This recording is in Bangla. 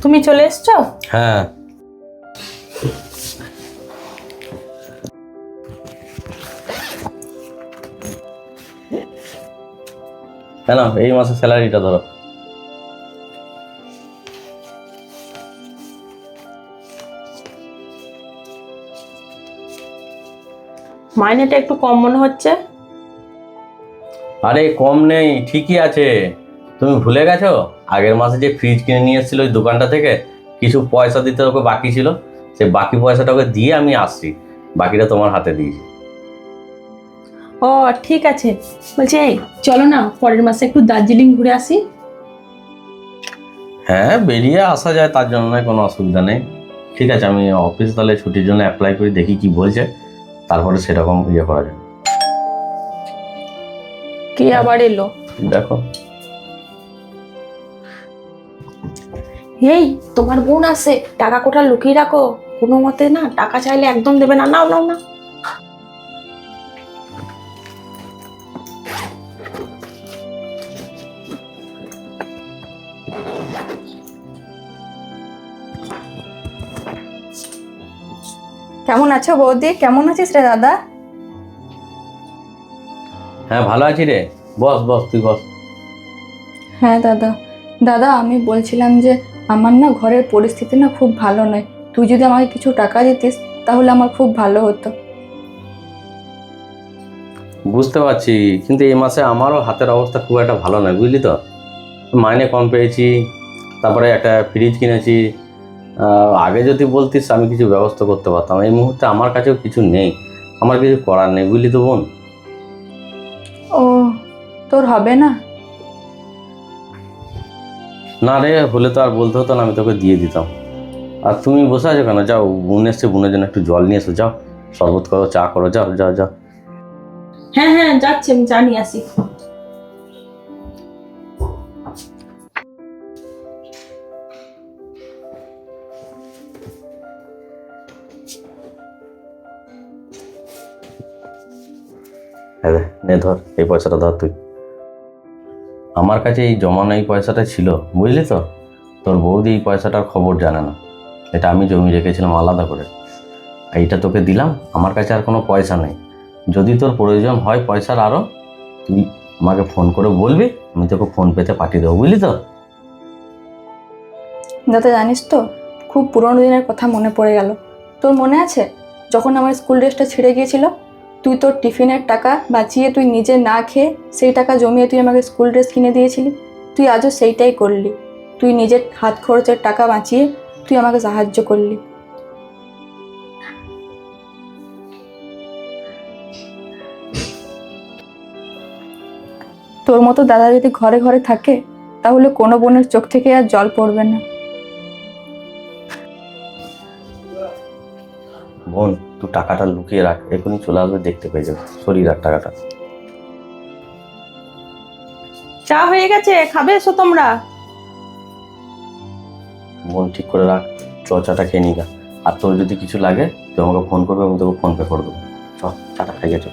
তুমি চলে এসছো? হ্যাঁ, কেন এই মাসের স্যালারিটা ধরো। মাইনেটা একটু কম মনে হচ্ছে। আরে কম নেই, ঠিকই আছে। তুমি ভুলে গেছো আগের মাসে যে ফ্রিজ কিনে নিয়ে এসেছিল ওই দোকানটা থেকে? কিছু পয়সা দিতে ওকে বাকি ছিল, সে বাকি পয়সাটা ওকে দিয়ে আমি আসছি, বাকিটা তোমার হাতে দিয়েছি। ও ঠিক আছে। বলছি এই চলো না পরের মাসে একটু দার্জিলিং ঘুরে আসি। হ্যাঁ, বেরিয়ে আসা যায়, তার জন্য কোনো অসুবিধা নেই। ঠিক আছে, আমি অফিস তাহলে ছুটির জন্য অ্যাপ্লাই করি, দেখি কি বলছে, তারপরে সেরকম ইয়ে করা যায়। কে আবার এলো? দেখো, এই তোমার বোন আছে, টাকা কোটা লুকিয়ে রাখো, কোনো মতে না টাকা চাইলে একদম দেবে না। নাও নাও না। কেমন আছো বৌদি? কেমন আছিস রে দাদা? হ্যাঁ ভালো আছি রে, বস বস, তুই বস। হ্যাঁ দাদা। দাদা আমি বলছিলাম যে আমার না ঘরের পরিস্থিতি না খুব ভালো নয়, তুই যদি আমাকে কিছু টাকা দিতিস তাহলে আমার খুব ভালো হতো। বুঝতে পারছি, কিন্তু এই মাসে আমারও হাতের অবস্থা খুব একটা ভালো নয়, বুঝলি তো। মাইনে কম পেয়েছি, তারপরে একটা ফ্রিজ কিনেছি। আগে যদি বলতিস আমি কিছু ব্যবস্থা করতে পারতাম, এই মুহূর্তে আমার কাছেও কিছু নেই, আমার কিছু করার নেই, বুঝলি তো বোন। ও, তোর হবে না? না রে, হলে তো আর বলতে হতো না, আমি তোকে দিয়ে দিতাম। আর তুমি বসে আছো কেন? যাও, বোন এসছে, বোনের জন্য একটু জল নিয়ে এসো, যাও শরবত করো, চা করো, যাও যাও যাও। হ্যাঁ হ্যাঁ যাচ্ছি, আমি চা নিয়ে আসি। হ্যাঁ রে, নে ধর, এই পয়সাটা ধর তুই। আমার কাছে এই জমানো এই পয়সাটা ছিল, বুঝলি তো। তোর বৌদি এই পয়সাটার খবর জানে না, এটা আমি জমি রেখেছিলাম আলাদা করে। এইটা তোকে দিলাম, আমার কাছে আর কোনো পয়সা নেই। যদি তোর প্রয়োজন হয় পয়সার আরও, তুই আমাকে ফোন করে বলবি, আমি তোকে ফোন পেতে পাঠিয়ে দেবো, বুঝলি তো। দাদা জানিস তো, খুব পুরোনো দিনের কথা মনে পড়ে গেল। তোর মনে আছে যখন আমার স্কুল ড্রেসটা ছিঁড়ে গিয়েছিল, তুই তোর টিফিনের টাকা বাঁচিয়ে তুই নিজে না খেয়ে সেই টাকা জমিয়ে তুই আমাকে স্কুল ড্রেস কিনে দিয়েছিলি? তুই আজও সেইটাই করলি, তুই নিজের হাত খরচের টাকা বাঁচিয়ে তুই আমাকে সাহায্য করলি। তোর মতো দাদা যদি ঘরে ঘরে থাকে তাহলে কোনো বোনের চোখ থেকে আর জল পড়বে না। বোন, তুই টাকাটা লুকিয়ে রাখ, এখনই চলে আসবে, দেখতে পেয়ে যাবে, সরিয়ে রাখ টাকাটা। চা হয়ে গেছে, খাবে এসো তোমরা। বোন ঠিক করে রাখ, চাটা খেয়ে নিগা। আর তোর যদি কিছু লাগে তুই আমাকে ফোন করবে, আমি তোকে ফোন পে করে দেবো। চল, চাটা খাই গেছো।